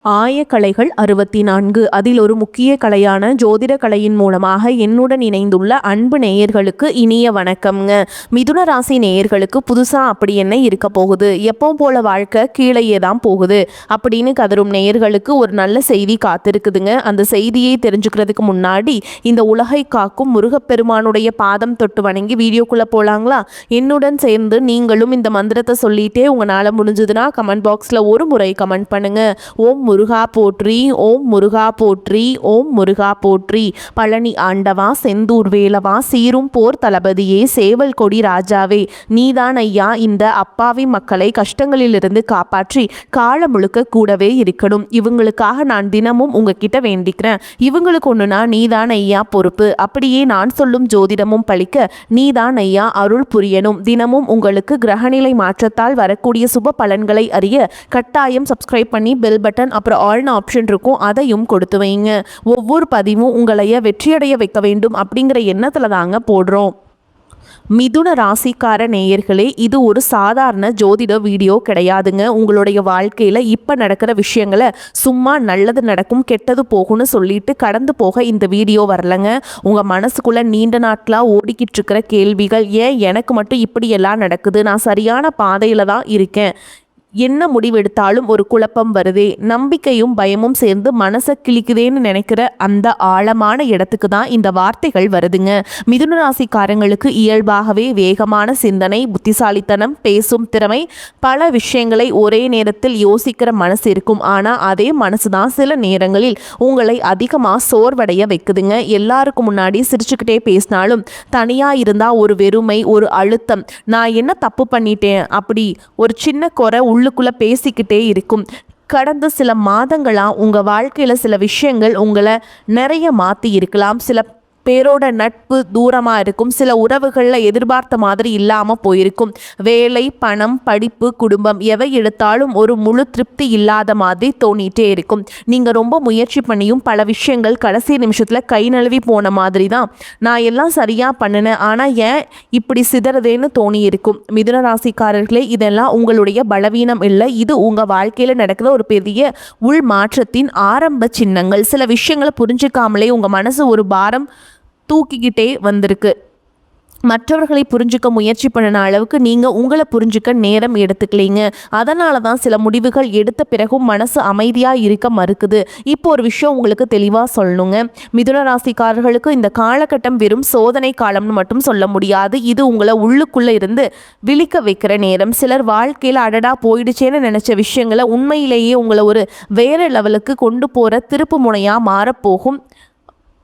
ஆயக்கலைகள் 64 அதில் ஒரு முக்கிய கலையான ஜோதிட கலையின் மூலமாக என்னுடன் இணைந்துள்ள அன்பு நேயர்களுக்கு இனிய வணக்கம்ங்க. மிதுன ராசி நேயர்களுக்கு புதுசா அப்படி என்ன இருக்க போகுது, எப்பவும் போல வாழ்க்கை கீழேயே தான் போகுது அப்படின்னு கதரும் நேயர்களுக்கு ஒரு நல்ல செய்தி காத்திருக்குதுங்க. அந்த செய்தியை தெரிஞ்சுக்கிறதுக்கு முன்னாடி இந்த உலகை காக்கும் முருகப்பெருமானுடைய பாதம் தொட்டு வணங்கி வீடியோக்குள்ள போலாங்களா? என்னுடன் சேர்ந்து நீங்களும் இந்த மந்திரத்தை சொல்லிட்டே உங்களால முடிஞ்சதுன்னா கமெண்ட் பாக்ஸ்ல ஒரு முறை கமெண்ட் பண்ணுங்க. ஓம் முருகா போற்றி, ஓம் முருகா போற்றி, ஓம் முருகா போற்றி. பழனி ஆண்டவா, செந்தூர் வேலவா, சீரும் போர் தளபதியே, சேவல் கொடி ராஜாவே, நீதான் ஐயா இந்த அப்பாவி மக்களை கஷ்டங்களிலிருந்து காப்பாற்றி காலம் முழுக்க கூடவே இருக்கணும். இவங்களுக்காக நான் தினமும் உங்ககிட்ட வேண்டிக்கிறேன். இவங்களுக்கு ஒண்ணுனா நீதான் ஐயா பொறுப்பு. அப்படியே நான் சொல்லும் ஜோதிடமும் பழிக்க நீதான் ஐயா அருள் புரியணும். தினமும் உங்களுக்கு கிரகநிலை மாற்றத்தால் வரக்கூடிய சுப பலன்களை அறிய கட்டாயம் சப்ஸ்கிரைப் பண்ணி பெல் பட்டன் அப்புறம் ஆல்னு ஆப்ஷன் இருக்கும், அதையும் கொடுத்து வைங்க. ஒவ்வொரு பதிவும் உங்களைய வெற்றியடைய வைக்க வேண்டும் அப்படிங்கிற எண்ணத்துல தாங்க போடுறோம். மிதுன ராசிக்கார நேயர்களே, இது ஒரு சாதாரண ஜோதிட வீடியோ கிடையாதுங்க. உங்களுடைய வாழ்க்கையில் இப்போ நடக்கிற விஷயங்களை சும்மா நல்லது நடக்கும் கெட்டது போகும்னு சொல்லிட்டு கடந்து போக இந்த வீடியோ வரலங்க. உங்கள் மனசுக்குள்ளே நீண்ட நாட்களாக ஓடிக்கிட்டு இருக்கிற கேள்விகள், ஏன் எனக்கு மட்டும் இப்படி எல்லாம் நடக்குது, நான் சரியான பாதையில் தான் இருக்கேன், என்ன முடிவெடுத்தாலும் ஒரு குழப்பம் வருதே, நம்பிக்கையும் பயமும் சேர்ந்து மனசை கிழிக்குதேன்னு நினைக்கிற அந்த ஆழமான இடத்துக்கு தான் இந்த வார்த்தைகள் வருதுங்க. மிதுன ராசிக்காரங்களுக்கு இயல்பாகவே வேகமான சிந்தனை, புத்திசாலித்தனம், பேசும் திறமை, பல விஷயங்களை ஒரே நேரத்தில் யோசிக்கிற மனசு இருக்கும். ஆனால் அதே மனசு தான் சில நேரங்களில் உங்களை அதிகமாக சோர்வடைய வைக்குதுங்க. எல்லாருக்கும் முன்னாடி சிரிச்சுக்கிட்டே பேசினாலும் தனியாக இருந்தால் ஒரு வெறுமை, ஒரு அழுத்தம், நான் என்ன தப்பு பண்ணிட்டேன் அப்படி ஒரு சின்ன குறை உள்ளுக்குள்ள பேசிக்கிட்டே இருக்கும். கடந்த சில மாதங்களாக உங்கள் வாழ்க்கையில் சில விஷயங்கள் உங்களை நிறைய மாற்றி இருக்கலாம். சில பேரோட நட்பு தூரமாக இருக்கும். சில உறவுகளில் எதிர்பார்த்த மாதிரி இல்லாமல் போயிருக்கும். வேலை, பணம், படிப்பு, குடும்பம் எவை எடுத்தாலும் ஒரு முழு திருப்தி இல்லாத மாதிரி தோணிகிட்டே இருக்கும். நீங்கள் ரொம்ப முயற்சி பண்ணியும் பல விஷயங்கள் கடைசி நிமிஷத்தில் கை நழுவி போன மாதிரி தான். நான் எல்லாம் சரியாக பண்ணினேன், ஆனால் ஏன் இப்படி சிதறதேன்னு தோணி இருக்கும். மிதுன ராசிக்காரர்களே, இதெல்லாம் உங்களுடைய பலவீனம் இல்லை, இது உங்கள் வாழ்க்கையில் நடக்கிற ஒரு பெரிய உள் மாற்றத்தின் ஆரம்ப சின்னங்கள். சில விஷயங்களை புரிஞ்சுக்காமலே உங்கள் மனசு ஒரு பாரம் தூக்கிக்கிட்டே வந்திருக்கு. மற்றவர்களை புரிஞ்சுக்க முயற்சி பண்ணின அளவுக்கு நீங்கள் உங்களை புரிஞ்சுக்க நேரம் எடுத்துக்கலீங்க. அதனால தான் சில முடிவுகள் எடுத்த பிறகும் மனசு அமைதியாக இருக்க மறுக்குது. இப்போ ஒரு விஷயம் உங்களுக்கு தெளிவாக சொல்லணுங்க. மிதுன ராசிக்காரர்களுக்கு இந்த காலகட்டம் வெறும் சோதனை காலம்னு மட்டும் சொல்ல முடியாது. இது உங்களை உள்ளுக்குள்ளே இருந்து விழிக்க வைக்கிற நேரம். சிலர் வாழ்க்கையில் அடடா போயிடுச்சேன்னு நினச்ச விஷயங்களை உண்மையிலேயே உங்களை ஒரு வேறு லெவலுக்கு கொண்டு போகிற திருப்பு முனையாக மாறப்போகும்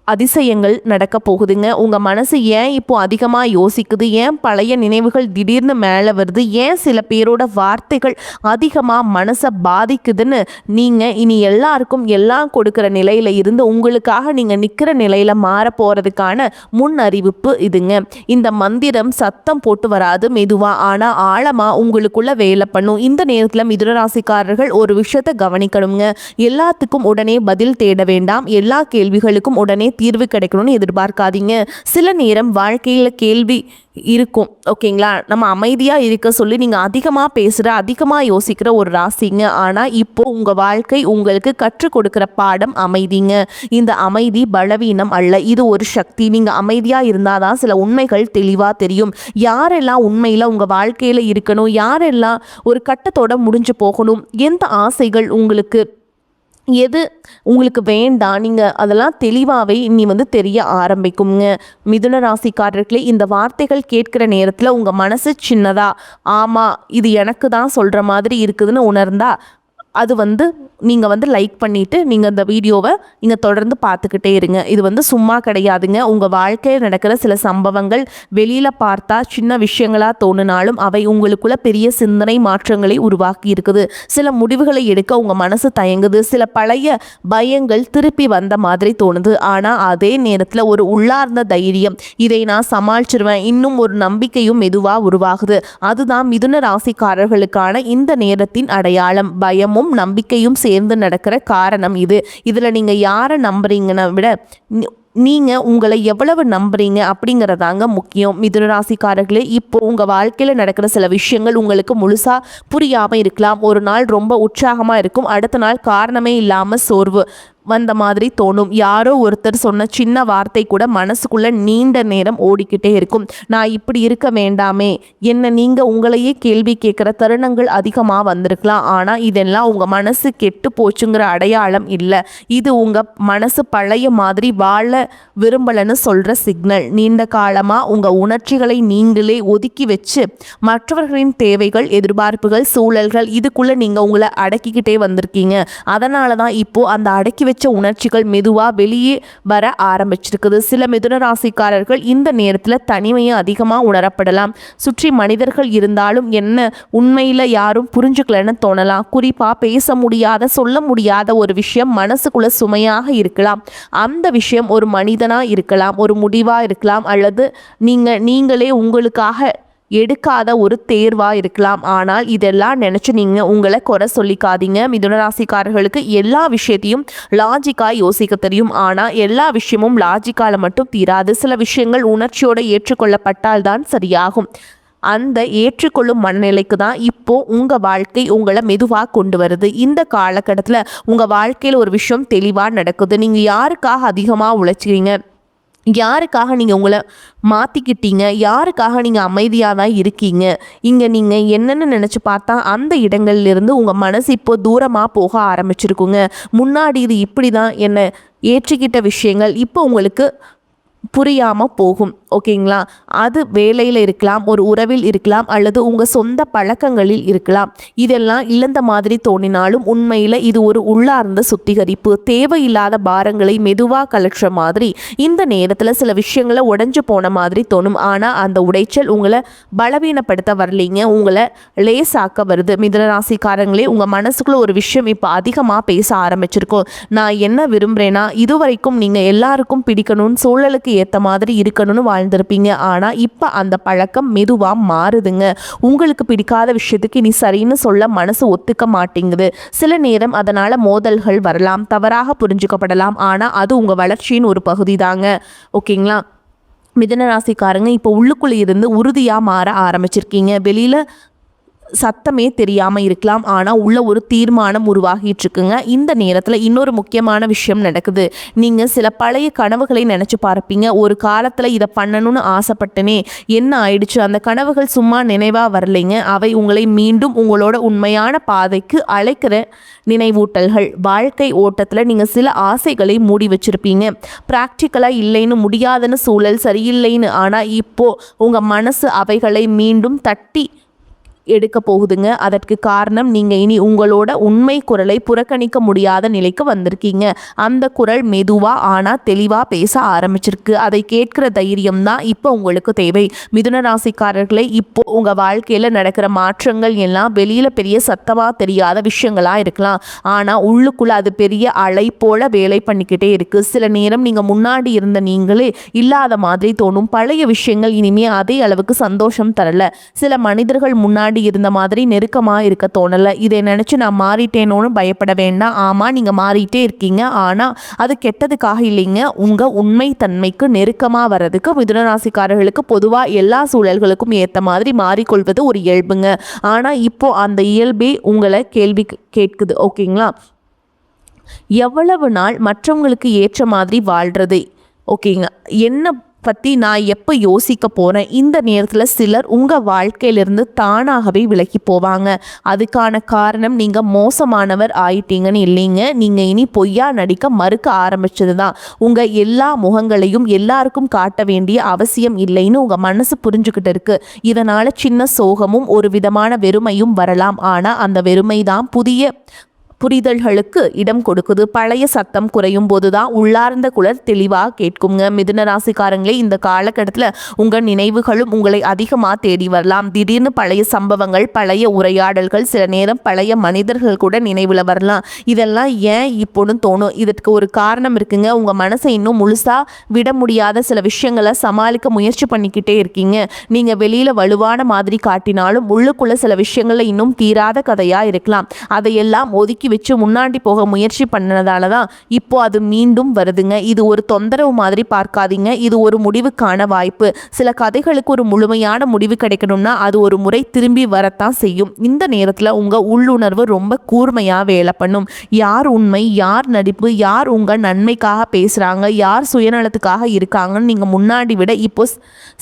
அதிசயங்கள் நடக்க போகுதுங்க. உங்கள் மனசு ஏன் இப்போ அதிகமாக யோசிக்குது, ஏன் பழைய நினைவுகள் திடீர்னு மேலே வருது, ஏன் சில பேரோட வார்த்தைகள் அதிகமாக மனசை பாதிக்குதுன்னு நீங்கள் இனி எல்லாருக்கும் எல்லாம் கொடுக்குற நிலையில் இருந்து உங்களுக்காக நீங்கள் நிற்கிற நிலையில் மாற போகிறதுக்கான முன் அறிவிப்பு இதுங்க. இந்த மந்திரம் சத்தம் போட்டு வராது, மெதுவாக ஆனால் ஆழமாக உங்களுக்குள்ள வேலை பண்ணும். இந்த நேரத்தில் மிதுன ராசிக்காரர்கள் ஒரு விஷயத்தை கவனிக்கணுங்க. எல்லாத்துக்கும் உடனே பதில் தேட வேண்டாம், எல்லா கேள்விகளுக்கும் உடனே தீர்வு கிடைக்கணும்னு எதிர்பார்க்காதீங்க. சில நேரம் வாழ்க்கையில் கேள்வி இருக்கும், ஓகேங்களா? நம்ம அமைதியாக இருக்க சொல்லி நீங்கள் அதிகமாக பேசுகிற, அதிகமாக யோசிக்கிற ஒரு ராசிங்க. ஆனால் இப்போது உங்கள் வாழ்க்கை உங்களுக்கு கற்றுக் கொடுக்குற பாடம் அமைதிங்க. இந்த அமைதி பலவீனம் அல்ல, இது ஒரு சக்தி. நீங்கள் அமைதியாக இருந்தால் தான் சில உண்மைகள் தெளிவாக தெரியும். யாரெல்லாம் உண்மையில் உங்கள் வாழ்க்கையில் இருக்கணும், யாரெல்லாம் ஒரு கட்டத்தோடு முடிஞ்சு போகணும், எந்த ஆசைகள் உங்களுக்கு எது உங்களுக்கு வேண்டாம், நீங்கள் அதெல்லாம் தெளிவாகவே இனி தெரிய ஆரம்பிக்குங்க. மிதுன ராசிக்காரர்களே, இந்த வார்த்தைகள் கேட்குற நேரத்தில் உங்கள் மனசு சின்னதா ஆமாம் இது எனக்கு தான் சொல்கிற மாதிரி இருக்குதுன்னு உணர்ந்தா அது நீங்கள் லைக் பண்ணிவிட்டு நீங்கள் இந்த வீடியோவை நீங்கள் தொடர்ந்து பார்த்துக்கிட்டே இருங்க. இது சும்மா கிடையாதுங்க. உங்கள் வாழ்க்கையில் நடக்கிற சில சம்பவங்கள் வெளியில் பார்த்தா சின்ன விஷயங்களாக தோணினாலும் அவை உங்களுக்குள்ள பெரிய சிந்தனை மாற்றங்களை உருவாக்கி இருக்குது. சில முடிவுகளை எடுக்க உங்கள் மனசு தயங்குது. சில பழைய பயங்கள் திருப்பி வந்த மாதிரி தோணுது. ஆனால் அதே நேரத்தில் ஒரு உள்ளார்ந்த தைரியம், இதை நான் சமாளிச்சிருவேன், இன்னும் ஒரு நம்பிக்கையும் மெதுவாக உருவாகுது. அதுதான் மிதுன ராசிக்காரர்களுக்கான இந்த நேரத்தின் அடையாளம். பயமும் நம்பிக்கையும் சேர்ந்து நடக்கிற காரணம் இது. இதில் நீங்கள் யாரை நம்புறீங்கன்னா விட நீங்கள் உங்களை எவ்வளவு நம்புறீங்க அப்படிங்கிறதாங்க முக்கியம். மிதுன ராசிக்காரர்களே, இப்போ உங்கள் வாழ்க்கையில் நடக்கிற சில விஷயங்கள் உங்களுக்கு முழுசாக புரியாமல் இருக்கலாம். ஒரு நாள் ரொம்ப உற்சாகமாக இருக்கும், அடுத்த நாள் காரணமே இல்லாமல் சோர்வு வந்த மாதிரி தோணும். யாரோ ஒருத்தர் சொன்ன சின்ன வார்த்தை கூட மனசுக்குள்ள நீண்ட நேரம் ஓடிக்கிட்டே இருக்கும். நான் இப்படி இருக்க வேண்டாமே, என்ன நீங்கள் உங்களையே கேள்வி கேட்குற தருணங்கள் அதிகமாக வந்திருக்கலாம். ஆனால் இதெல்லாம் உங்கள் மனசு கெட்டு போச்சுங்கிற அடையாளம் இல்லை. இது உங்கள் மனசு பழைய மாதிரி வாழ விரும்பலைன்னு சொல்கிற சிக்னல். நீண்ட காலமாக உங்கள் உணர்ச்சிகளை நீங்களே ஒதுக்கி வச்சு மற்றவர்களின் தேவைகள், எதிர்பார்ப்புகள், சூழல்கள் இதுக்குள்ளே நீங்கள் உங்களை அடக்கிக்கிட்டே வந்திருக்கீங்க. அதனால தான் இப்போது அந்த அடக்கி வச்ச உணர்ச்சிகள் மெதுவாக வெளியே வர ஆரம்பிச்சிருக்குது. சில மிதுன ராசிக்காரர்கள் இந்த நேரத்தில் தனிமையை அதிகமாக உணரப்படலாம். சுற்றி மனிதர்கள் இருந்தாலும் என்ன உண்மையில் யாரும் புரிஞ்சுக்கலன்னு தோணலாம். குறிப்பாக பேச முடியாத, சொல்ல முடியாத ஒரு விஷயம் மனசுக்குள்ள சுமையாக இருக்கலாம். அந்த விஷயம் ஒரு மனிதனாக இருக்கலாம், ஒரு முடிவாக இருக்கலாம், அல்லது நீங்களே உங்களுக்காக எடுக்காத ஒரு தேர்வாக இருக்கலாம். ஆனால் இதெல்லாம் நினச்சி நீங்கள் உங்களை குறை சொல்லிக்காதீங்க. மிதுனராசிக்காரர்களுக்கு எல்லா விஷயத்தையும் லாஜிக்காக யோசிக்க தெரியும். ஆனால் எல்லா விஷயமும் லாஜிக்கால் மட்டும் தீராது. சில விஷயங்கள் உணர்ச்சியோடு ஏற்றுக்கொள்ளப்பட்டால் தான் சரியாகும். அந்த ஏற்றுக்கொள்ளும் மனநிலைக்கு தான் இப்போது உங்கள் வாழ்க்கை உங்களை மெதுவாக கொண்டு வருது. இந்த காலகட்டத்தில் உங்கள் வாழ்க்கையில் ஒரு விஷயம் தெளிவாக நடக்குது. நீங்கள் யாருக்காக அதிகமாக உழைச்சிக்கிறீங்க, யாருக்காக நீங்கள் உங்களை மாற்றிக்கிட்டீங்க, யாருக்காக நீங்கள் அமைதியாக தான் இருக்கீங்க, இங்கே நீங்கள் என்னென்னு நினச்சி பார்த்தா அந்த இடங்கள்லேருந்து உங்கள் மனசு இப்போ தூரமாக போக ஆரம்பிச்சிருக்குங்க. முன்னாடி இது இப்படி தான் என்ன ஏற்றிக்கிட்ட விஷயங்கள் இப்போ உங்களுக்கு புரியாமல் போகும். ஓகேங்களா? அது வேலையில் இருக்கலாம், ஒரு உறவில் இருக்கலாம், அல்லது உங்கள் சொந்த பழக்கங்களில் இருக்கலாம். இதெல்லாம் இழந்த மாதிரி தோணினாலும் உண்மையில் இது ஒரு உள்ளார்ந்த சுத்திகரிப்பு. தேவையில்லாத பாரங்களை மெதுவாக கலற்ற மாதிரி இந்த நேரத்தில் சில விஷயங்களை உடைஞ்சு போன மாதிரி தோணும். ஆனால் அந்த உடைச்சல் உங்களை பலவீனப்படுத்த வரலைங்க, உங்களை லேசாக்க வருது. மிதுனராசிக்காரங்களே, உங்கள் மனசுக்குள்ள ஒரு விஷயம் இப்போ அதிகமாக பேச ஆரம்பிச்சிருக்கோம். நான் என்ன விரும்புகிறேன்னா, இதுவரைக்கும் நீங்கள் எல்லாருக்கும் பிடிக்கணும்னு, சூழலுக்கு ஏற்ற மாதிரி இருக்கணும்னு வாழ்ந்திருப்பீங்க. ஆனால் இப்போ அந்த பழக்கம் மெதுவாக மாறுதுங்க. உங்களுக்கு பிடிக்காத விஷயத்துக்கு இனி சரின்னு சொல்ல மனசு ஒத்துக்க மாட்டேங்குது. சில நேரம் அதனால் மோதல்கள் வரலாம், தவறாக புரிஞ்சுக்கப்படலாம். ஆனால் அது உங்கள் வளர்ச்சியின் ஒரு பகுதி தாங்க. ஓகேங்களா? மிதுன ராசிக்காரங்க இப்போ உள்ளுக்குள்ளே இருந்து உறுதியாக மாற ஆரம்பிச்சிருக்கீங்க. வெளியில் சத்தமே தெரியாமல் இருக்கலாம், ஆனால் உள்ள ஒரு தீர்மானம் உருவாகிட்டு இருக்குங்க. இந்த நேரத்தில் இன்னொரு முக்கியமான விஷயம் நடக்குது. நீங்கள் சில பழைய கனவுகளை நினச்சி பார்ப்பீங்க. ஒரு காலத்தில் இதை பண்ணணும்னு ஆசைப்பட்டனே, என்ன ஆயிடுச்சு? அந்த கனவுகள் சும்மா நினைவாக வரலைங்க, அவை உங்களை மீண்டும் உங்களோட உண்மையான பாதைக்கு அழைக்கிற நினைவூட்டல்கள். வாழ்க்கை ஓட்டத்தில் நீங்கள் சில ஆசைகளை மூடி வச்சுருப்பீங்க, ப்ராக்டிக்கலாக இல்லைன்னு, முடியாதுன்னு, சூழல் சரியில்லைன்னு. ஆனால் இப்போது உங்கள் மனசு அவைகளை மீண்டும் தட்டி எடுக்க போகுதுங்க. அதற்கு காரணம் நீங்கள் இனி உங்களோட உண்மை குரலை புறக்கணிக்க முடியாத நிலைக்கு வந்திருக்கீங்க. அந்த குரல் மெதுவாக ஆனால் தெளிவாக பேச ஆரம்பிச்சிருக்கு. அதை கேட்கிற தைரியம் தான் இப்போ உங்களுக்கு தேவை. மிதுன ராசிக்காரர்களை, இப்போ உங்கள் வாழ்க்கையில் நடக்கிற மாற்றங்கள் எல்லாம் வெளியில் பெரிய சத்தமாக தெரியாத விஷயங்களாக இருக்கலாம், ஆனால் உள்ளுக்குள்ளே அது பெரிய அலை போல வேலை பண்ணிக்கிட்டே இருக்குது. சில நேரம் நீங்கள் முன்னாடி இருந்த நீங்களே இல்லாத மாதிரி தோணும். பழைய விஷயங்கள் இனிமேல் அதே அளவுக்கு சந்தோஷம் தரல. சில மனிதர்கள் முன்னாடி இருந்த மாதிரி நெருக்கமாக இருக்க தோணலை. இதை நினச்சி நான் மாறிட்டேனோன்னு பயப்பட வேண்டாம். ஆமாம், நீங்கள் மாறிட்டே இருக்கீங்க, ஆனால் அது கெட்டதுக்காக இல்லைங்க. உங்கள் உண்மை தன்மைக்கு நெருக்கமாக வர்றதுக்கு மிதுனராசிக்காரர்களுக்கு பொதுவாக எல்லா சூழல்களுக்கும் ஏற்ற மாதிரி மாறிக்கொள்வது ஒரு இயல்புங்க. ஆனால் இப்போ அந்த இயல்பே உங்களை கேள்வி கேட்குது. ஓகேங்களா? எவ்வளவு நாள் மற்றவங்களுக்கு ஏற்ற மாதிரி வாழ்கிறது? ஓகேங்க, என்ன பற்றி நான் எப்போ யோசிக்க போகிறேன்? இந்த நேரத்தில் சிலர் உங்கள் வாழ்க்கையிலிருந்து தானாகவே விலகி போவாங்க. அதுக்கான காரணம் நீங்கள் மோசமானவர் ஆயிட்டீங்கன்னு இல்லைங்க, நீங்கள் இனி பொய்யா நடிக்க மறுக்க ஆரம்பிச்சது தான். உங்கள் எல்லா முகங்களையும் எல்லாருக்கும் காட்ட வேண்டிய அவசியம் இல்லைன்னு உங்கள் மனசு புரிஞ்சுக்கிட்டு இருக்கு. இதனால் சின்ன சோகமும் ஒரு விதமான வெறுமையும் வரலாம். ஆனால் அந்த வெறுமை தான் புதிய புரிதல்களுக்கு இடம் கொடுக்குது. பழைய சத்தம் குறையும் போது தான் உள்ளார்ந்த குரல் தெளிவாக கேட்குங்க. மிதுன ராசிக்காரங்களே, இந்த காலகட்டத்தில் உங்கள் நினைவுகளும் உங்களை அதிகமாக தேடி வரலாம். திடீர்னு பழைய சம்பவங்கள், பழைய உரையாடல்கள், சில நேரம் பழைய மனிதர்கள் கூட நினைவில் வரலாம். இதெல்லாம் ஏன் இப்போன்னு தோணும். இதற்கு ஒரு காரணம் இருக்குங்க. உங்கள் மனசை இன்னும் முழுசாக விட முடியாத சில விஷயங்களை சமாளிக்க முயற்சி பண்ணிக்கிட்டே இருக்கீங்க. நீங்கள் வெளியில் வலுவான மாதிரி காட்டினாலும் உள்ளுக்குள்ள சில விஷயங்களில் இன்னும் தீராத கதையாக இருக்கலாம். அதையெல்லாம் ஒதுக்கி ஒதுக்கி வச்சு முன்னாடி போக முயற்சி பண்ணதால தான் இப்போ அது மீண்டும் வருதுங்க. இது ஒரு தொந்தரவு மாதிரி பார்க்காதீங்க. இது ஒரு முடிவுக்கான வாய்ப்பு. சில கதைகளுக்கு ஒரு முழுமையான முடிவு கிடைக்கணும்னா அது ஒரு முறை திரும்பி வரத்தான் செய்யும். இந்த நேரத்தில் உங்கள் உள்ளுணர்வு ரொம்ப கூர்மையாக வேலை பண்ணும். யார் உண்மை, யார் நடிப்பு, யார் உங்கள் நன்மைக்காக பேசுகிறாங்க, யார் சுயநலத்துக்காக இருக்காங்கன்னு நீங்கள் முன்னாடி விட இப்போ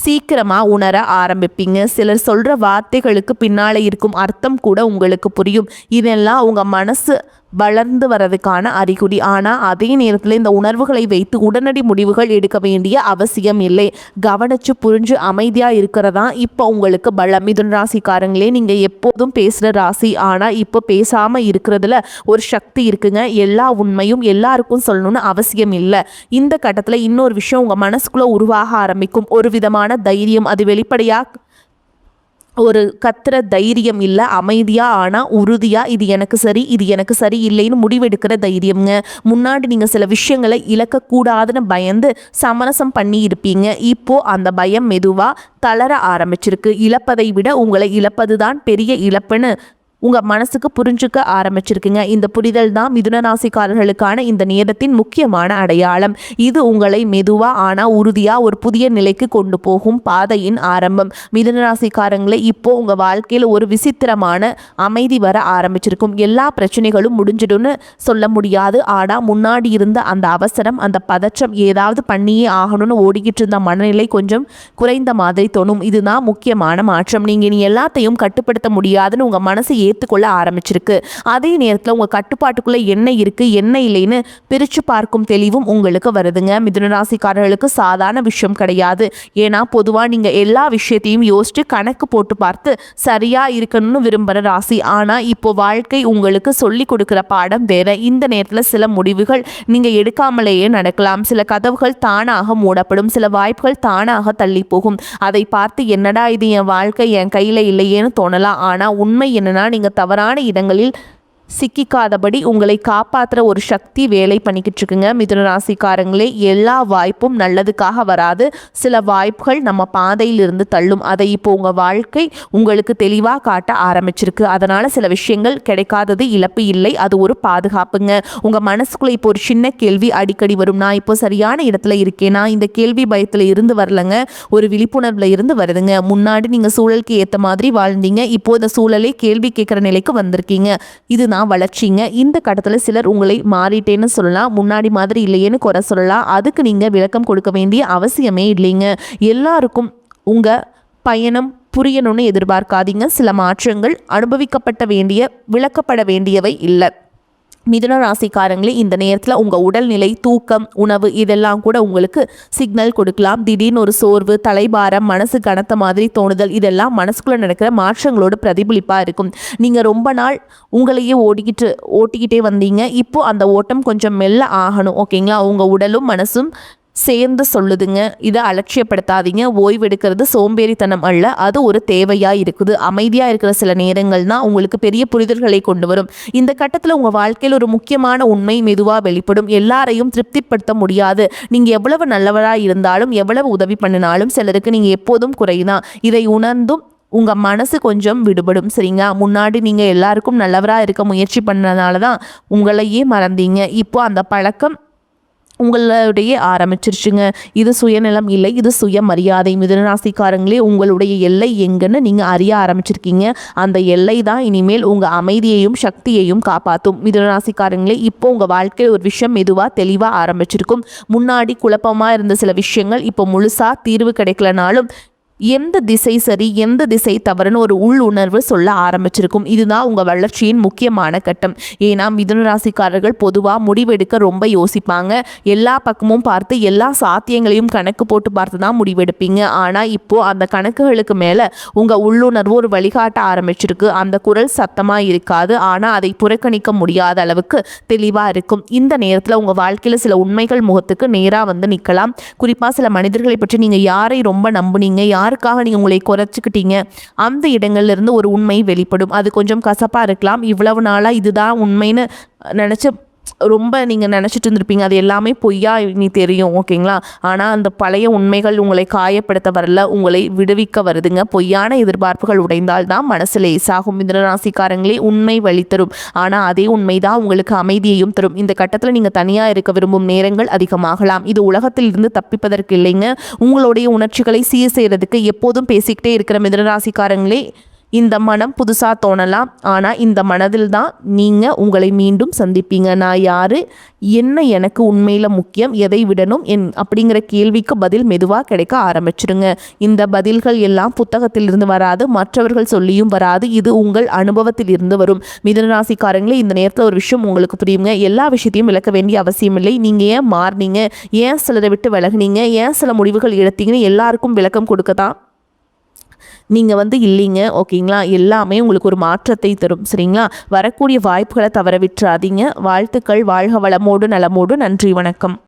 சீக்கிரமாக உணர ஆரம்பிப்பீங்க. சிலர் சொல்கிற வார்த்தைகளுக்கு பின்னால் இருக்கும் அர்த்தம் கூட உங்களுக்கு புரியும். இதெல்லாம் உங்கள் மனசு வளர்ந்து வர்றதுக்கான அறிகுறி. ஆனால் அதே நேரத்தில் இந்த உணர்வுகளை வைத்து உடனடி முடிவுகள் எடுக்க வேண்டிய அவசியம் இல்லை. கவனிச்சு புரிஞ்சு அமைதியாக இருக்கிறதா இப்போ உங்களுக்கு பலம். மிதுன ராசிக்காரங்களே, நீங்கள் எப்போதும் பேசுகிற ராசி. ஆனால் இப்போ பேசாமல் இருக்கிறதுல ஒரு சக்தி இருக்குங்க. எல்லா உண்மையும் எல்லாருக்கும் சொல்லணும்னு அவசியம் இல்லை. இந்த கட்டத்தில் இன்னொரு விஷயம் உங்கள் மனசுக்குள்ளே உருவாக ஆரம்பிக்கும். ஒரு விதமான தைரியம். அது வெளிப்படையாக ஒரு கத்துற தைரியம் இல்லை, அமைதியாக ஆனால் உறுதியாக இது எனக்கு சரி, இது எனக்கு சரி இல்லைன்னு முடிவெடுக்கிற தைரியம்ங்க. முன்னாடி நீங்கள் சில விஷயங்களை இழக்கக்கூடாதுன்னு பயந்து சமரசம் பண்ணி இருப்பீங்க. இப்போது அந்த பயம் மெதுவாக தளர ஆரம்பிச்சிருக்கு. இழப்பதை விட உங்களை இழப்பது தான் பெரிய இழப்புன்னு உங்கள் மனசுக்கு புரிஞ்சுக்க ஆரம்பிச்சிருக்குங்க. இந்த புரிதல் தான் மிதுன ராசிக்காரர்களுக்கான இந்த நேரத்தின் முக்கியமான அடையாளம். இது உங்களை மெதுவாக ஆனால் உறுதியாக ஒரு புதிய நிலைக்கு கொண்டு போகும் பாதையின் ஆரம்பம். மிதுன ராசிக்காரங்களே, இப்போது உங்கள் வாழ்க்கையில் ஒரு விசித்திரமான அமைதி வர ஆரம்பிச்சிருக்கும். எல்லா பிரச்சனைகளும் முடிஞ்சிடும்னு சொல்ல முடியாது. ஆனால் முன்னாடி இருந்த அந்த அவசரம், அந்த பதற்றம், ஏதாவது பண்ணியே ஆகணும்னு ஓடிக்கிட்டு இருந்த மனநிலை கொஞ்சம் குறைந்த மாதிரி தோணும். இதுதான் முக்கியமான மாற்றம். நீங்கள் இனி எல்லாத்தையும் கட்டுப்படுத்த முடியாதுன்னு உங்கள் மனசு ஏற்றுக்கொள்ள ஆரம்பிச்சிருக்கு. அதே நேரத்தில் உங்கள் கட்டுப்பாட்டுக்குள்ளே என்ன இருக்குது என்ன இல்லைன்னு பிரித்து பார்க்கும் தெளிவும் உங்களுக்கு வருதுங்க. மிதுன ராசிக்காரர்களுக்கு சாதாரண விஷயம் கிடையாது. ஏன்னா பொதுவாக நீங்கள் எல்லா விஷயத்தையும் யோசித்து கணக்கு போட்டு பார்த்து சரியாக இருக்கணும்னு விரும்புகிற ராசி. ஆனால் இப்போ வாழ்க்கை உங்களுக்கு சொல்லி கொடுக்குற பாடம் வேற. இந்த நேரத்தில் சில முடிவுகள் நீங்கள் எடுக்காமலேயே நடக்கலாம். சில கதவுகள் தானாக மூடப்படும். சில வாய்ப்புகள் தானாக தள்ளி போகும். அதை பார்த்து என்னடா இது, என் வாழ்க்கை என் கையில் இல்லையேன்னு தோணலாம். ஆனால் உண்மை என்னன்னா, நீங்கள் தவறான இடங்களில் சிக்கிக்காதபடி உங்களை காப்பாற்றுற ஒரு சக்தி வேலை பண்ணிக்கிட்டு இருக்குங்க. மிதுன ராசிக்காரங்களே, எல்லா வாய்ப்பும் நல்லதுக்காக வராது. சில வாய்ப்புகள் நம்ம பாதையில் இருந்து தள்ளும். அதை இப்போ உங்கள் வாழ்க்கை உங்களுக்கு தெளிவாக காட்ட ஆரம்பிச்சிருக்கு. அதனால் சில விஷயங்கள் கிடைக்காதது இழப்பு இல்லை, அது ஒரு பாதுகாப்புங்க. உங்கள் மனசுக்குள்ளே இப்போ ஒரு சின்ன கேள்வி அடிக்கடி வரும். நான் இப்போ சரியான இடத்துல இருக்கேனா? இந்த கேள்வி பயத்தில் இருந்து வரலங்க, ஒரு விழிப்புணர்வில் இருந்து வருதுங்க. முன்னாடி நீங்கள் சூழலுக்கு ஏற்ற மாதிரி வாழ்ந்தீங்க. இப்போ இந்த சூழலே கேள்வி கேட்குற நிலைக்கு வந்திருக்கீங்க. இது வளர்ச்சிங்க. இந்த கட்டத்தில் சிலர் உங்களை மாறிட்டேன்னு சொல்லலாம், முன்னாடி மாதிரி இல்லையேன்னு குறை சொல்லலாம். அதுக்கு நீங்கள் விளக்கம் கொடுக்க வேண்டிய அவசியமே இல்லைங்க. எல்லாருக்கும் உங்கள் பயணம் புரியணும்னு எதிர்பார்க்காதீங்க. சில மாற்றங்கள் அனுபவிக்கப்பட வேண்டிய, விளக்கப்பட வேண்டியவை இல்லை. மிதுன ராசிக்காரங்களே, இந்த நேரத்தில் உங்கள் உடல்நிலை, தூக்கம், உணவு இதெல்லாம் கூட உங்களுக்கு சிக்னல் கொடுக்கலாம். திடீர்னு ஒரு சோர்வு, தலைபாரம், மனசு கனத்த மாதிரி தோணுதல், இதெல்லாம் மனசுக்குள்ளே நடக்கிற மாற்றங்களோட பிரதிபலிப்பாக இருக்கும். நீங்கள் ரொம்ப நாள் உங்களையே ஓட்டிக்கிட்டே வந்தீங்க. இப்போது அந்த ஓட்டம் கொஞ்சம் மெல்ல ஆகணும். ஓகேங்களா? உங்கள் உடலும் மனசும் சேர்ந்து சொல்லுதுங்க. இதை அலட்சியப்படுத்தாதீங்க. ஓய்வெடுக்கிறது சோம்பேறித்தனம் அல்ல, அது ஒரு தேவையாக இருக்குது. அமைதியாக இருக்கிற சில நேரங்கள் தான் உங்களுக்கு பெரிய புரிதல்களை கொண்டு வரும். இந்த கட்டத்தில் உங்கள் வாழ்க்கையில் ஒரு முக்கியமான உண்மை மெதுவாக வெளிப்படும். எல்லாரையும் திருப்திப்படுத்த முடியாது. நீங்கள் எவ்வளவு நல்லவராக இருந்தாலும், எவ்வளவு உதவி பண்ணினாலும் சிலருக்கு நீங்கள் எப்போதும் குறைதான். இதை உணர்ந்தும் உங்கள் மனசு கொஞ்சம் விடுபடும். சரிங்களா? முன்னாடி நீங்கள் எல்லாருக்கும் நல்லவராக இருக்க முயற்சி பண்ணதுனால தான் உங்களையே மறந்தீங்க. இப்போ அந்த பழக்கம் உங்களுடைய ஆரம்பிச்சிருச்சுங்க. இது சுயநலம் இல்லை, இது சுயமரியாதை. மிதுனராசிக்காரங்களே, உங்களுடைய எல்லை எங்கன்னு நீங்கள் அறிய ஆரம்பிச்சிருக்கீங்க. அந்த எல்லை தான் இனிமேல் உங்கள் அமைதியையும் சக்தியையும் காப்பாற்றும். மிதுனராசிக்காரங்களே, இப்போ உங்கள் வாழ்க்கையில் ஒரு விஷயம் மெதுவாக தெளிவாக ஆரம்பிச்சிருக்கும். முன்னாடி குழப்பமாக இருந்த சில விஷயங்கள் இப்போ முழுசாக தீர்வு கிடைக்கலனாலும் எந்த திசை சரி எந்த திசை தவறுன்னு ஒரு உள் உணர்வு சொல்ல ஆரம்பிச்சிருக்கும். இதுதான் உங்கள் வளர்ச்சியின் முக்கியமான கட்டம். ஏன்னா மிதுன ராசிக்காரர்கள் பொதுவாக முடிவெடுக்க ரொம்ப யோசிப்பாங்க. எல்லா பக்கமும் பார்த்து எல்லா சாத்தியங்களையும் கணக்கு போட்டு பார்த்து தான் முடிவெடுப்பீங்க. ஆனால் இப்போது அந்த கணக்குகளுக்கு மேலே உங்கள் உள்ளுணர்வு ஒரு வழிகாட்ட ஆரம்பிச்சிருக்கு. அந்த குரல் சத்தமாக இருக்காது, ஆனால் அதை புறக்கணிக்க முடியாத அளவுக்கு தெளிவாக இருக்கும். இந்த நேரத்தில் உங்கள் வாழ்க்கையில் சில உண்மைகள் முகத்துக்கு நேராக வந்து நிற்கலாம். குறிப்பாக சில மனிதர்களை பற்றி நீங்கள் யாரை ரொம்ப நம்புனீங்க, யாருக்காக நீங்கள் உங்களை குறைச்சிக்கிட்டீங்க, அந்த இடங்கள்லேருந்து ஒரு உண்மை வெளிப்படும். அது கொஞ்சம் கசப்பாக இருக்கலாம். இவ்வளவு நாளாக இதுதான் உண்மைன்னு நினச்சி ரொம்ப நீங்கள் நினச்சிட்டு இருந்திருப்பீங்க அது எல்லாமே பொய்யா இனி தெரியும், ஓகேங்களா? ஆனால் அந்த பழைய உண்மைகள் உங்களை காயப்படுத்த வரல, உங்களை விடுவிக்க வருதுங்க. பொய்யான எதிர்பார்ப்புகள் உடைந்தால் தான் மனசு லேசாகும். மிதுனராசிக்காரங்களே, உண்மை வழி தரும், ஆனால் அதே உண்மை தான் உங்களுக்கு அமைதியையும் தரும். இந்த கட்டத்தில் நீங்கள் தனியாக இருக்க விரும்பும் நேரங்கள் அதிகமாகலாம். இது உலகத்தில் இருந்து தப்பிப்பதற்கு இல்லைங்க, உங்களுடைய உணர்ச்சிகளை சீர் செய்கிறதுக்கு. எப்போதும் பேசிக்கிட்டே இருக்கிற மிதுனராசிக்காரங்களே, இந்த மனம் புதுசாக தோணலாம், ஆனால் இந்த மனதில் தான் நீங்கள் உங்களை மீண்டும் சந்திப்பீங்க. நான் யார், என்ன எனக்கு உண்மையில் முக்கியம், எதை விடணும் அப்படிங்கிற கேள்விக்கு பதில் மெதுவாக கிடைக்க ஆரம்பிச்சிடுங்க. இந்த பதில்கள் எல்லாம் புத்தகத்திலிருந்து வராது, மற்றவர்கள் சொல்லியும் வராது, இது உங்கள் அனுபவத்தில் இருந்து வரும். மிதுனராசிக்காரங்களே, இந்த நேரத்தில் ஒரு விஷயம் உங்களுக்கு புரியுங்க. எல்லா விஷயத்தையும் விளக்க வேண்டிய அவசியம் இல்லை. நீங்கள் ஏன் மாறினீங்க, ஏன் சிலரை விட்டு விலகுனீங்க, ஏன் சில முடிவுகள் எடுத்தீங்கன்னு எல்லாருக்கும் விளக்கம் கொடுக்க தான் நீங்கள் இல்லைங்க, ஓகேங்களா? எல்லாமே உங்களுக்கு ஒரு மாற்றத்தை தரும், சரிங்களா? வரக்கூடிய வாய்ப்புகளை தவற விட்டுறாதீங்க. வாழ்த்துக்கள். வாழ்க வளமோடு நலமோடு. நன்றி, வணக்கம்.